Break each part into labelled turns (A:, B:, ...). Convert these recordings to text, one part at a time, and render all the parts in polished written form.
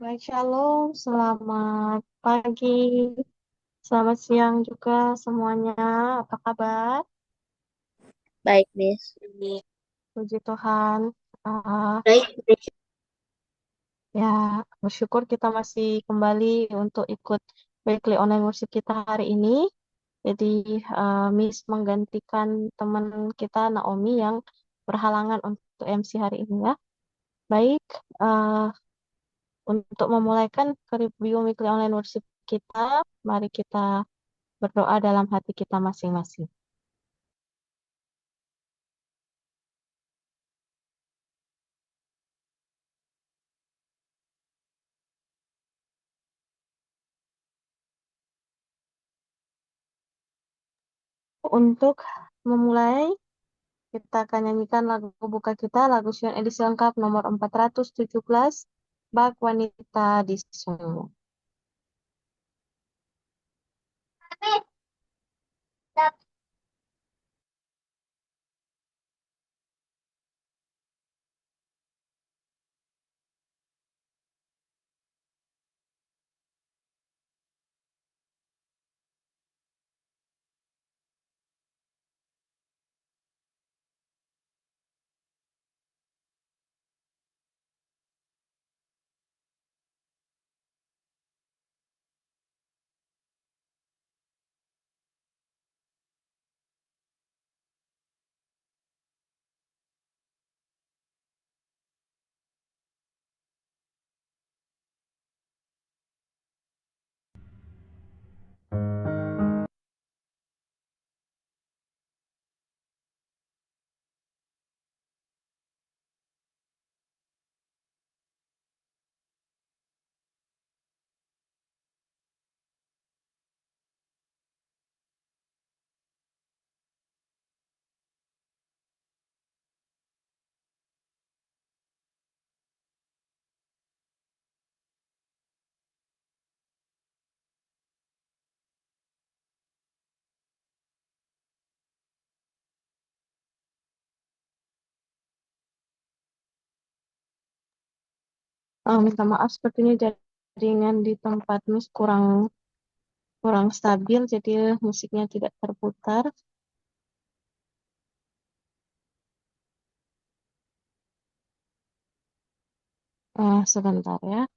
A: Baik, Shalom. Selamat pagi, selamat siang juga semuanya. Apa kabar?
B: Baik, Miss.
A: Puji Tuhan. Ah,
B: Baik, Miss.
A: ya, bersyukur kita masih kembali untuk ikut weekly online worship kita hari ini. Jadi, Miss menggantikan teman kita Naomi yang berhalangan untuk MC hari ini ya. Baik, ah, untuk memulaikan ke review weekly online worship kita, mari kita berdoa dalam hati kita masing-masing. Untuk memulai, kita akan nyanyikan lagu buka kita, lagu Sion edisi lengkap nomor 417, Bak Wanita di Sungai. Minta maaf sepertinya jaringan di tempat Miss kurang kurang stabil, jadi musiknya tidak terputar. Sebentar ya.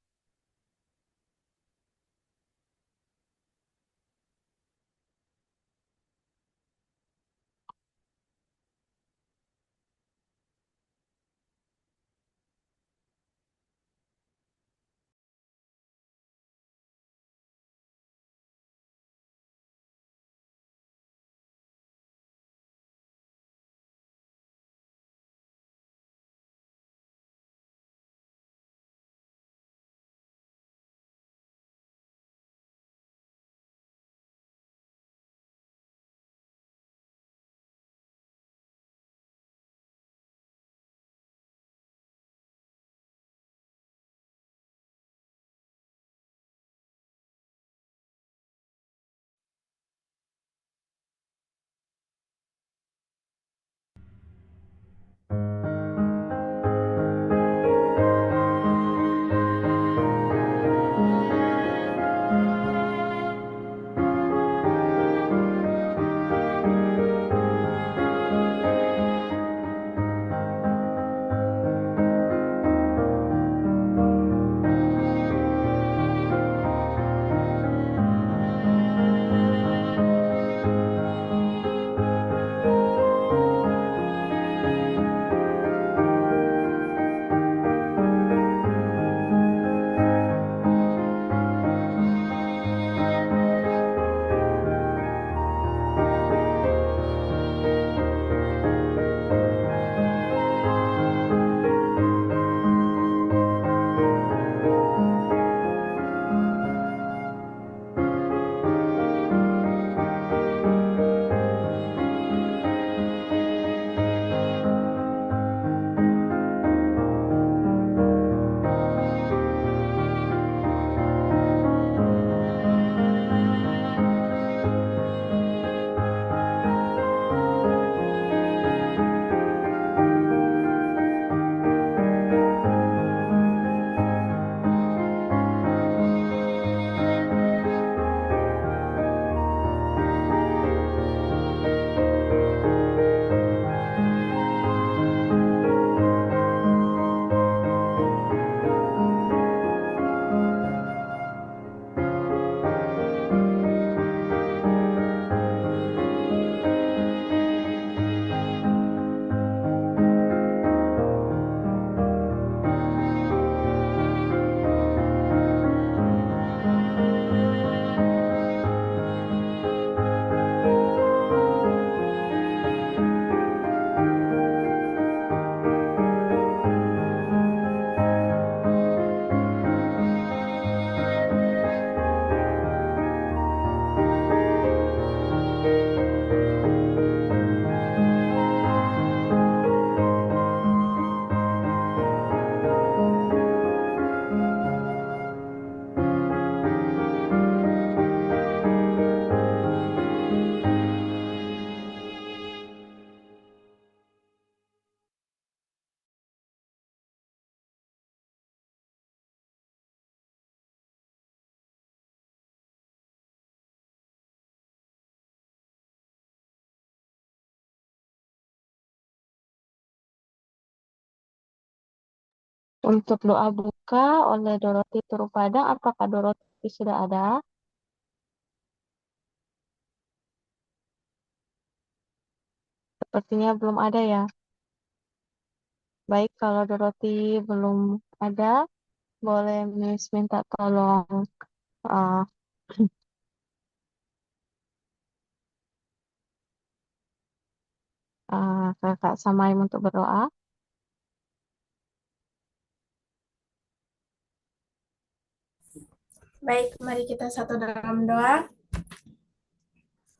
A: Untuk doa buka oleh Dorothy Turupadang, apakah Dorothy sudah ada? Sepertinya belum ada ya. Baik, kalau Dorothy belum ada, boleh Miss minta tolong uh, Kakak Samaim untuk berdoa.
C: Baik, mari kita satu dalam doa.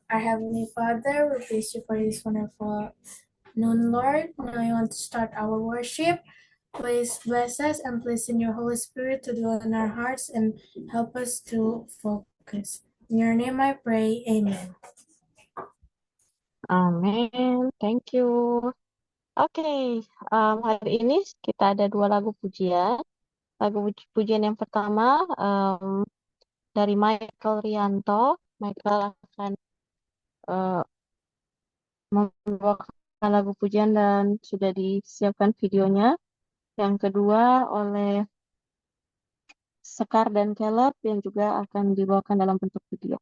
C: Our Heavenly Father, we praise you for this wonderful noon, Lord. Now we want to start our worship. Please bless us and please send your Holy Spirit to dwell in our hearts and help us to focus. In your name I pray, amen.
A: Amin. Thank you. Oke, hari ini kita ada dua lagu pujian. Lagu pujian yang pertama dari Michael Rianto. Michael akan uh, membawakan lagu pujian dan sudah disiapkan videonya. Yang kedua oleh Sekar dan Caleb yang juga akan dibawakan dalam bentuk video.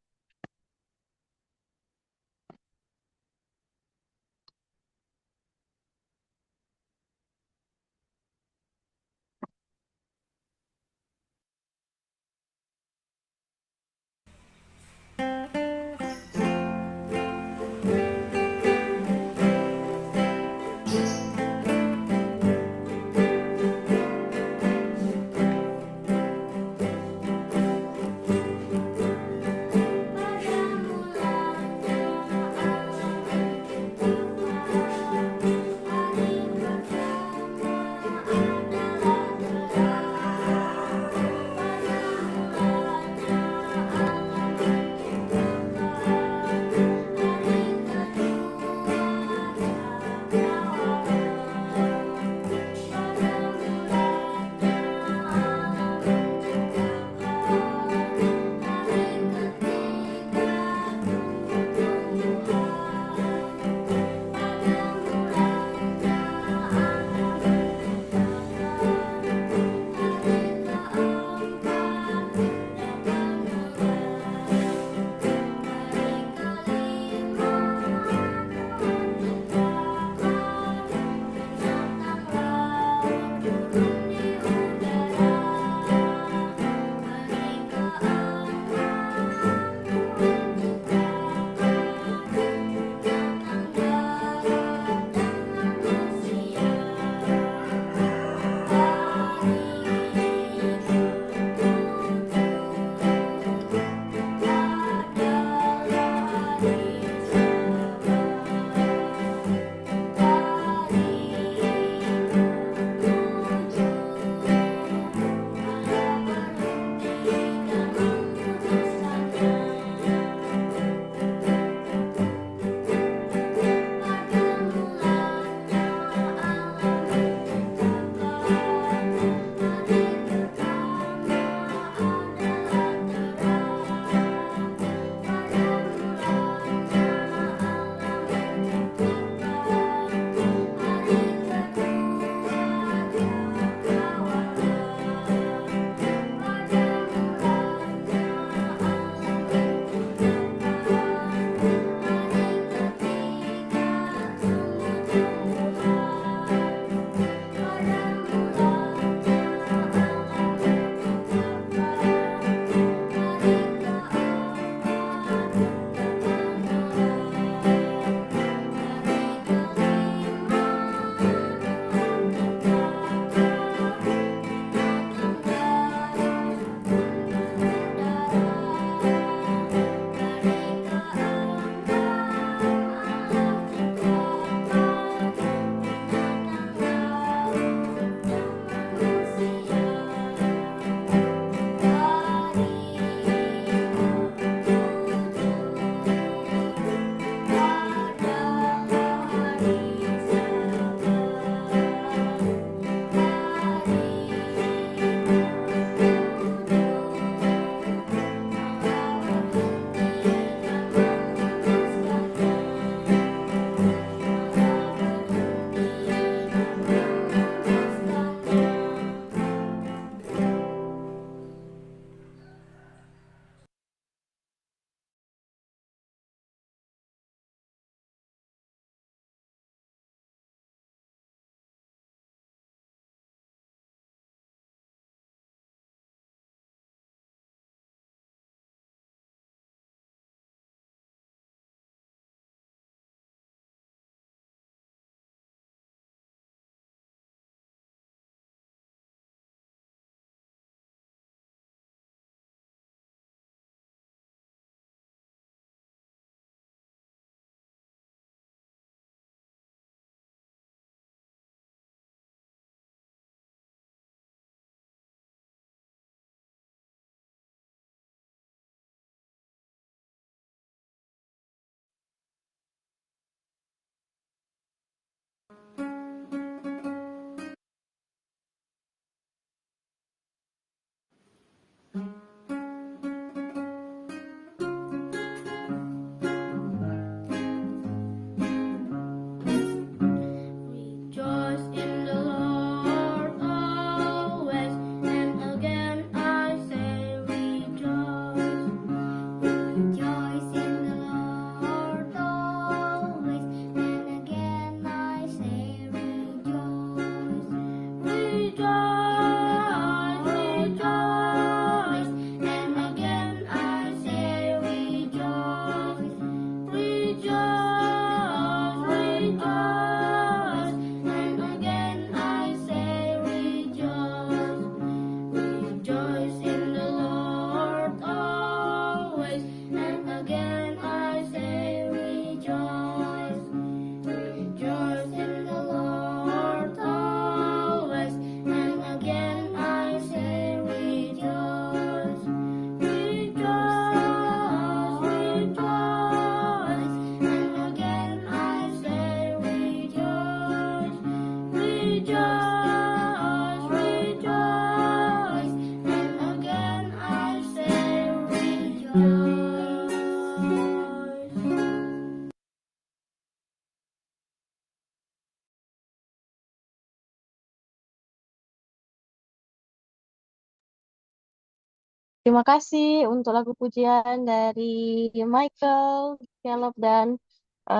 A: Terima kasih untuk lagu pujian dari Michael, Caleb, dan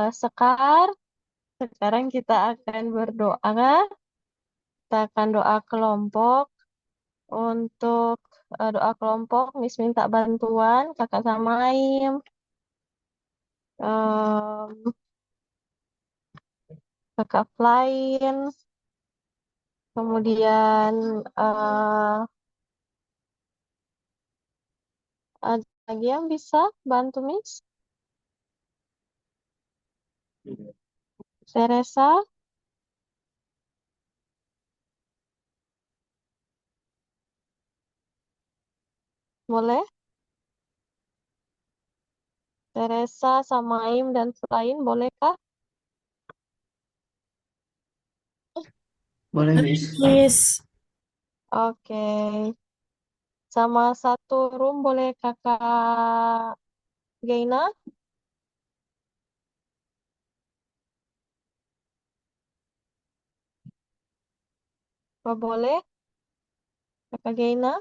A: Sekar. Sekarang kita akan berdoa. Kita akan doa kelompok. Untuk doa kelompok, Miss minta bantuan Kakak Samaim, em, Kakak Flain, kemudian ada lagi yang bisa bantu Miss? Teresa, boleh? Teresa, Samaim, dan Flain, bolehkah?
D: Boleh, Miss.
C: Miss.
A: Oke. Sama satu room boleh Kakak Geina? Apa boleh? Kakak Geina?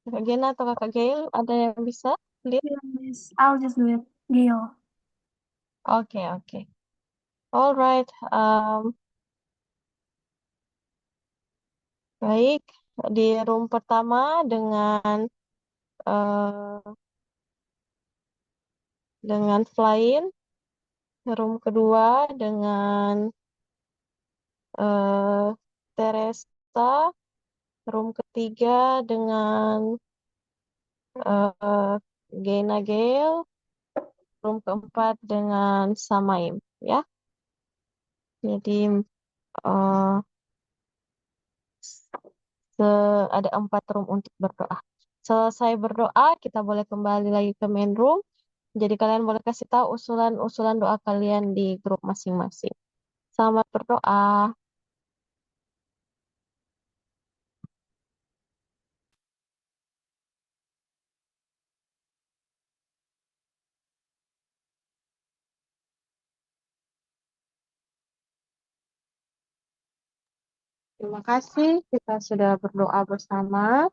A: Kakak Gena atau Kakak Gail, ada yang bisa lead?
C: Yeah, Miss. I'll just do it. Gil.
A: Oke, oke. Alright, baik. Di room pertama eh, dengan Flying, room kedua dengan eh, Teresa, room ketiga dengan eh, Gena Gail, room keempat dengan Samaim, ya. Jadi eh, ada 4 room untuk berdoa. Selesai berdoa, kita boleh kembali lagi ke main room. Jadi kalian boleh kasih tahu usulan-usulan doa kalian di grup masing-masing. Selamat berdoa. Terima kasih kita sudah berdoa bersama.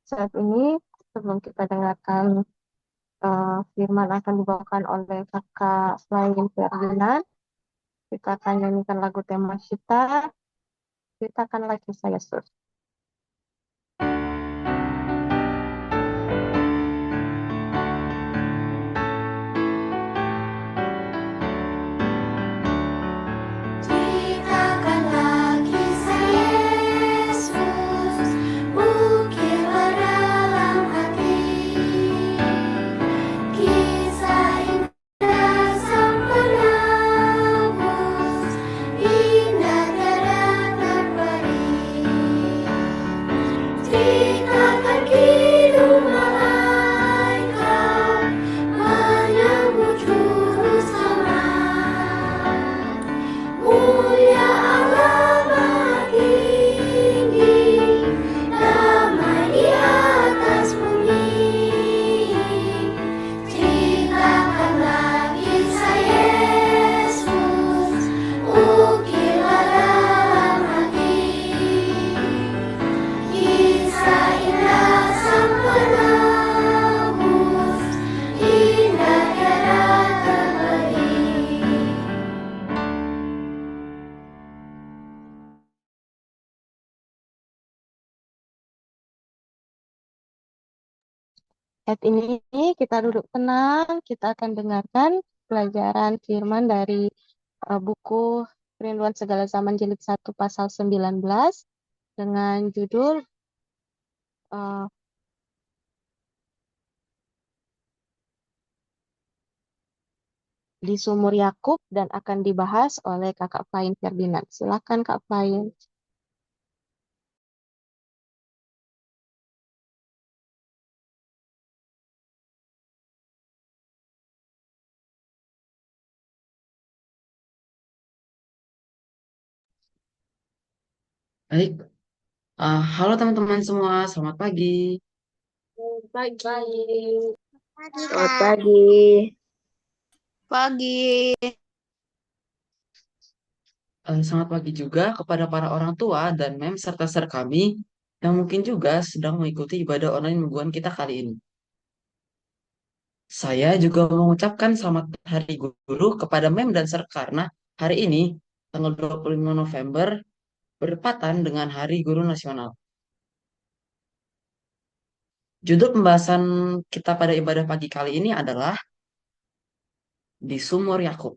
A: Saat ini sebelum kita dengarkan firman akan dibawakan oleh Kakak Flying Ferdinand. Kita akan nyanyikan lagu tema kita. Ceritakanlah kisah Yesus.
E: Ceritakanlah kisah Yesus, ukirlah dalam hati, kisah indah sang penebus, indah tiada terperi. Ceritakan kidung malaikat menyambut juru selamat. Mulia Allah Maha Tinggi, damai di atas bumi. Ceritakanlah kisah Yesus, ukirlah dalam hati, kisah indah sang penebus, indah tiada terperi.
A: Saat ini kita duduk tenang, kita akan dengarkan pelajaran firman dari buku Kerinduan Segala Zaman Jilid 1 pasal 19 dengan judul eh, Di Sumur Yakub dan akan dibahas oleh Kakak Flying Ferdinand. Silakan Kak Flying.
D: Baik. Halo teman-teman semua, selamat pagi.
A: Baik-baik.
B: Selamat pagi.
E: Pagi.
D: Selamat pagi juga kepada para orang tua dan mem serta ser kami yang mungkin juga sedang mengikuti ibadah online mingguan kita kali ini. Saya juga mengucapkan selamat Hari Guru kepada mem dan ser karena hari ini, tanggal 25 November, bertepatan dengan Hari Guru Nasional. Judul pembahasan kita pada ibadah pagi kali ini adalah di Sumur Yakub.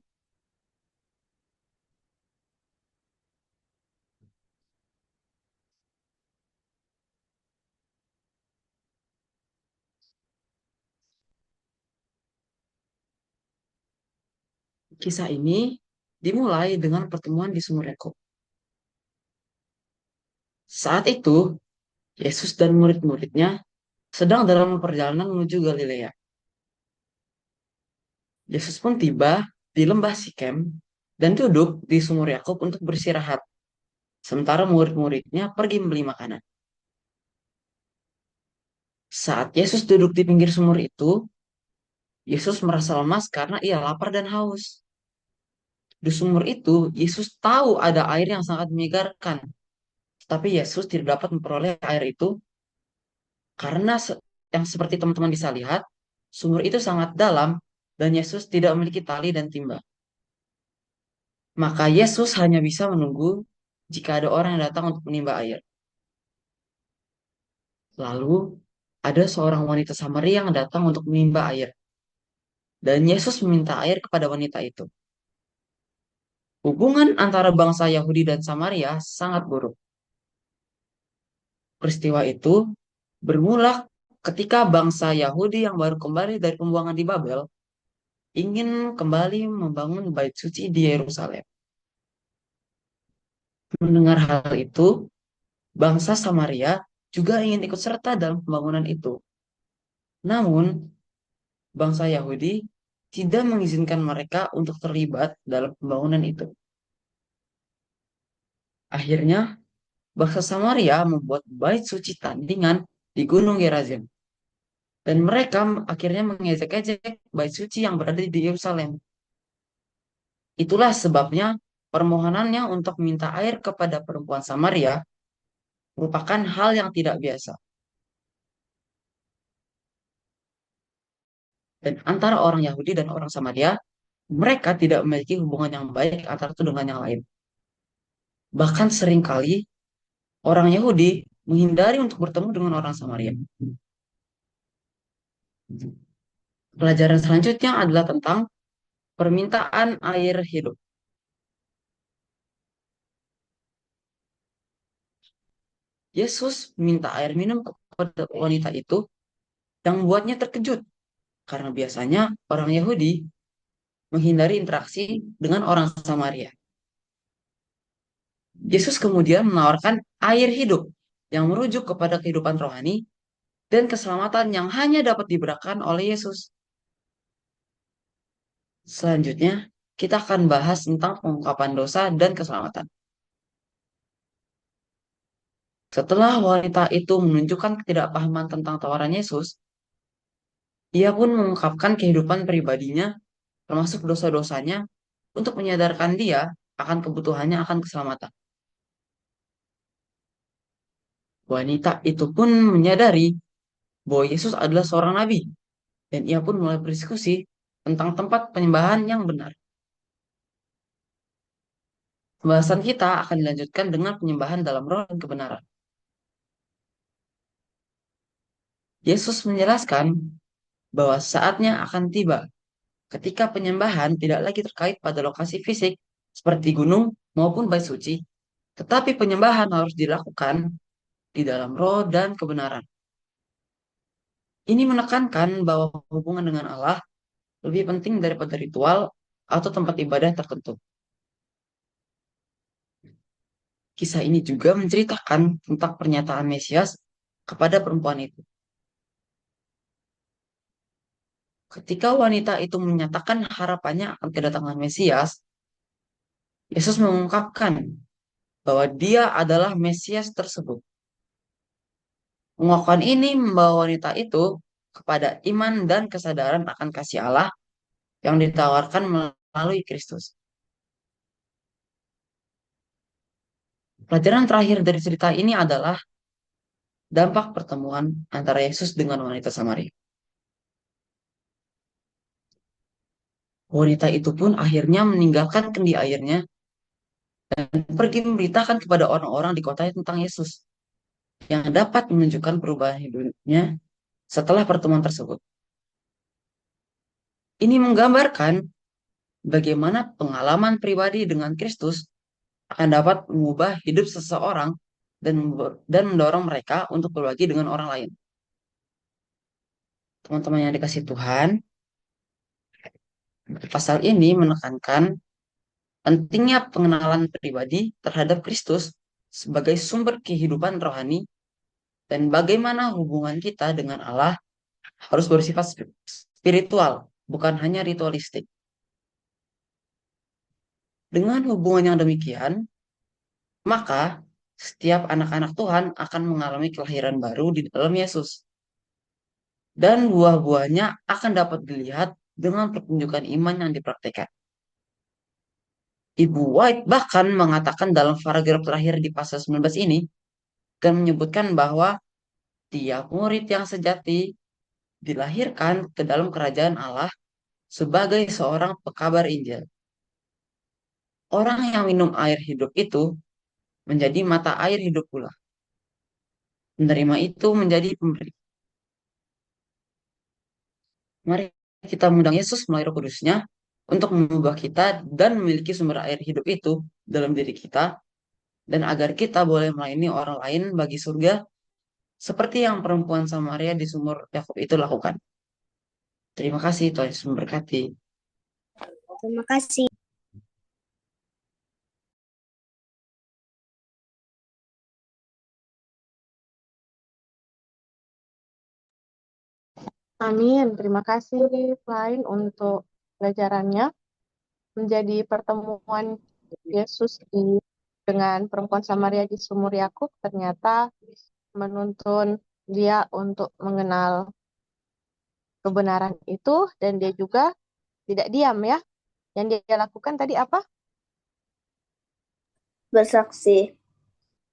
D: Kisah ini dimulai dengan pertemuan di Sumur Yakub. Saat itu, Yesus dan murid-muridnya sedang dalam perjalanan menuju Galilea. Yesus pun tiba di lembah Sikem dan duduk di sumur Yakub untuk beristirahat, sementara murid-muridnya pergi membeli makanan. Saat Yesus duduk di pinggir sumur itu, Yesus merasa lemas karena ia lapar dan haus. Di sumur itu, Yesus tahu ada air yang sangat menyegarkan, tetapi Yesus tidak dapat memperoleh air itu karena yang seperti teman-teman bisa lihat, sumur itu sangat dalam dan Yesus tidak memiliki tali dan timba. Maka Yesus hanya bisa menunggu jika ada orang yang datang untuk menimba air. Lalu ada seorang wanita Samaria yang datang untuk menimba air. Dan Yesus meminta air kepada wanita itu. Hubungan antara bangsa Yahudi dan Samaria sangat buruk. Peristiwa itu bermula ketika bangsa Yahudi yang baru kembali dari pembuangan di Babel ingin kembali membangun bait suci di Yerusalem. Mendengar hal itu, bangsa Samaria juga ingin ikut serta dalam pembangunan itu. Namun, bangsa Yahudi tidak mengizinkan mereka untuk terlibat dalam pembangunan itu. Akhirnya, bangsa Samaria membuat bait suci tandingan di Gunung Gerazim. Dan mereka akhirnya mengejek-ejek bait suci yang berada di Yerusalem. Itulah sebabnya permohonannya untuk minta air kepada perempuan Samaria merupakan hal yang tidak biasa. Dan antara orang Yahudi dan orang Samaria, mereka tidak memiliki hubungan yang baik antara satu dengan yang lain. Bahkan seringkali orang Yahudi menghindari untuk bertemu dengan orang Samaria. Pelajaran selanjutnya adalah tentang permintaan air hidup. Yesus minta air minum kepada wanita itu yang membuatnya terkejut karena biasanya orang Yahudi menghindari interaksi dengan orang Samaria. Yesus kemudian menawarkan air hidup yang merujuk kepada kehidupan rohani dan keselamatan yang hanya dapat diberikan oleh Yesus. Selanjutnya, kita akan bahas tentang pengungkapan dosa dan keselamatan. Setelah wanita itu menunjukkan ketidakpahaman tentang tawaran Yesus, ia pun mengungkapkan kehidupan pribadinya, termasuk dosa-dosanya, untuk menyadarkan dia akan kebutuhannya akan keselamatan. Wanita itu pun menyadari bahwa Yesus adalah seorang nabi, dan ia pun mulai berdiskusi tentang tempat penyembahan yang benar. Pembahasan kita akan dilanjutkan dengan penyembahan dalam roh dan kebenaran. Yesus menjelaskan bahwa saatnya akan tiba ketika penyembahan tidak lagi terkait pada lokasi fisik seperti gunung maupun bait suci, tetapi penyembahan harus dilakukan di dalam roh dan kebenaran. Ini menekankan bahwa hubungan dengan Allah lebih penting daripada ritual atau tempat ibadah tertentu. Kisah ini juga menceritakan tentang pernyataan Mesias kepada perempuan itu. Ketika wanita itu menyatakan harapannya akan kedatangan Mesias, Yesus mengungkapkan bahwa dia adalah Mesias tersebut. Pengakuan ini membawa wanita itu kepada iman dan kesadaran akan kasih Allah yang ditawarkan melalui Kristus. Pelajaran terakhir dari cerita ini adalah dampak pertemuan antara Yesus dengan wanita Samaria. Wanita itu pun akhirnya meninggalkan kendi airnya dan pergi memberitakan kepada orang-orang di kotanya tentang Yesus yang dapat menunjukkan perubahan hidupnya setelah pertemuan tersebut. Ini menggambarkan bagaimana pengalaman pribadi dengan Kristus akan dapat mengubah hidup seseorang dan mendorong mereka untuk berbagi dengan orang lain. Teman-teman yang dikasih Tuhan, pasal ini menekankan pentingnya pengenalan pribadi terhadap Kristus sebagai sumber kehidupan rohani dan bagaimana hubungan kita dengan Allah harus bersifat spiritual, bukan hanya ritualistik. Dengan hubungan yang demikian, maka setiap anak-anak Tuhan akan mengalami kelahiran baru di dalam Yesus. Dan buah-buahnya akan dapat dilihat dengan pertunjukan iman yang dipraktikkan. Ibu White bahkan mengatakan dalam paragraf terakhir di pasal 19 ini dan menyebutkan bahwa tiap murid yang sejati dilahirkan ke dalam kerajaan Allah sebagai seorang pekabar Injil. Orang yang minum air hidup itu menjadi mata air hidup pula. Menerima itu menjadi pemberi. Mari kita mengundang Yesus melalui Roh Kudus-Nya untuk mengubah kita dan memiliki sumber air hidup itu dalam diri kita, dan agar kita boleh melayani orang lain bagi surga seperti yang perempuan Samaria di sumur Yakub itu lakukan. Terima kasih, Tuhan Yesus memberkati.
B: Terima kasih.
A: Amin. Terima kasih, Flain, untuk pelajarannya. Menjadi pertemuan Yesus dengan perempuan Samaria di sumur Yakub ternyata menuntun dia untuk mengenal kebenaran itu, dan dia juga tidak diam ya. Yang dia lakukan tadi apa?
B: Bersaksi.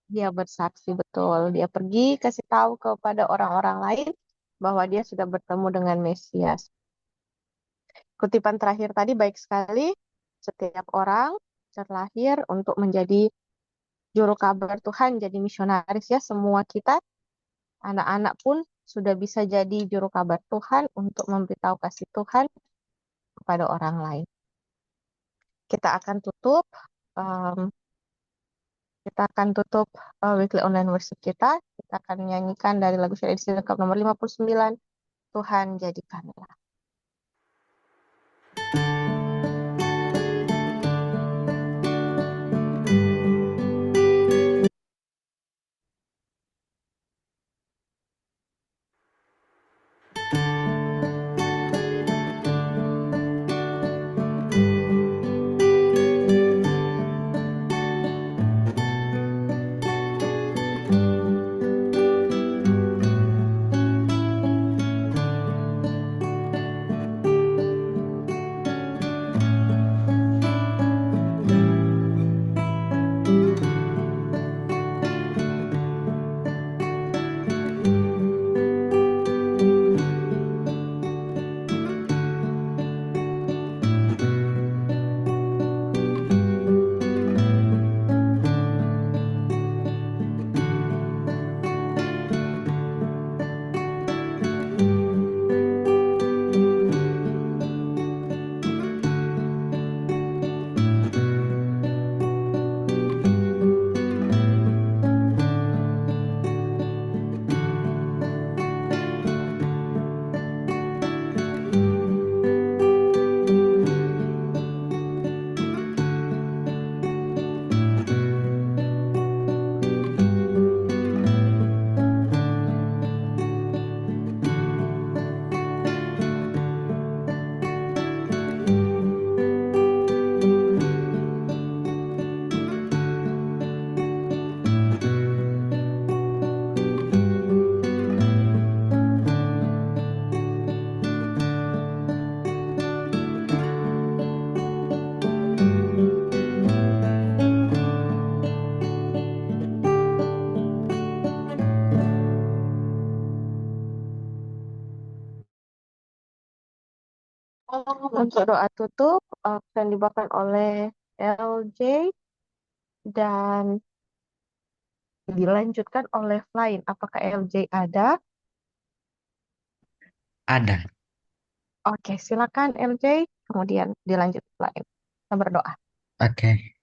A: Dia bersaksi, betul. Dia pergi kasih tahu kepada orang-orang lain bahwa dia sudah bertemu dengan Mesias. Kutipan terakhir tadi baik sekali. Setiap orang terlahir untuk menjadi juru kabar Tuhan, jadi misionaris ya. Semua kita, anak-anak pun sudah bisa jadi juru kabar Tuhan untuk memberitahu kasih Tuhan kepada orang lain. Kita akan tutup weekly online worship kita. Kita akan menyanyikan dari lagu Syariat edisi lengkap nomor 59, Tuhan jadikanlah. Untuk doa tutup akan dibawakan oleh LJ dan dilanjutkan oleh Flying. Apakah LJ ada?
F: Ada.
A: Oke, silakan LJ. Kemudian dilanjut Flying. Kita berdoa.
F: Oke.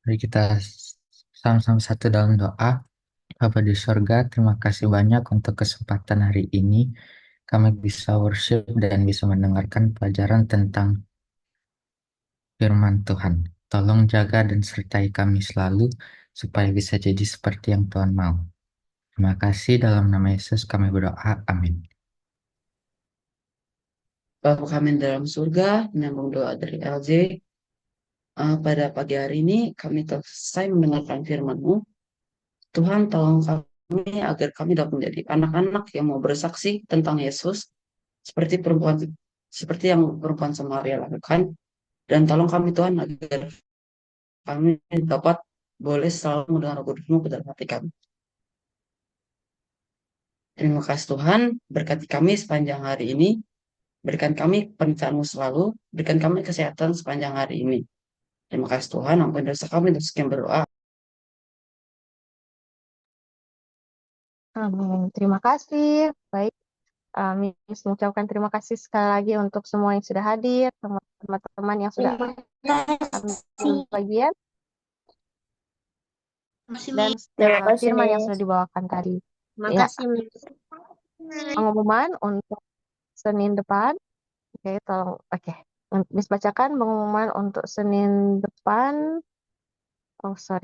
F: Mari kita sama-sama satu dalam doa. Bapa di sorga, terima kasih banyak untuk kesempatan hari ini. Kami bisa worship dan bisa mendengarkan pelajaran tentang firman Tuhan. Tolong jaga dan sertai kami selalu supaya bisa jadi seperti yang Tuhan mau. Terima kasih dalam nama Yesus kami berdoa. Amin.
D: Bapa kami yang dalam surga, menyambung doa dari LJ. Pada pagi hari ini kami telah selesai mendengarkan firman-Mu. Tuhan, tolong kami agar kami dapat menjadi anak-anak yang mau bersaksi tentang Yesus seperti yang perempuan Samaria lakukan, dan tolong kami Tuhan agar kami dapat boleh selalu mendengar Roh-Mu ke dalam hati kami. Terima kasih Tuhan, berkati kami sepanjang hari ini, berikan kami penyertaan-Mu selalu, berikan kami kesehatan sepanjang hari ini. Terima kasih Tuhan, ampuni dosa kami, dan sekian berdoa.
A: Amin. Terima kasih. Baik, Miss mengucapkan terima kasih sekali lagi untuk semua yang sudah hadir, teman-teman yang sudah ambil bagian, dan
B: Terima kasih,
A: firman yang
B: Miss.
A: sudah dibawakan tadi.
B: Terima
A: Ya,
B: kasih, Miss.
A: pengumuman untuk Senin depan. Oke, tolong. Oke, Miss bacakan pengumuman untuk Senin depan. Oh, sorry.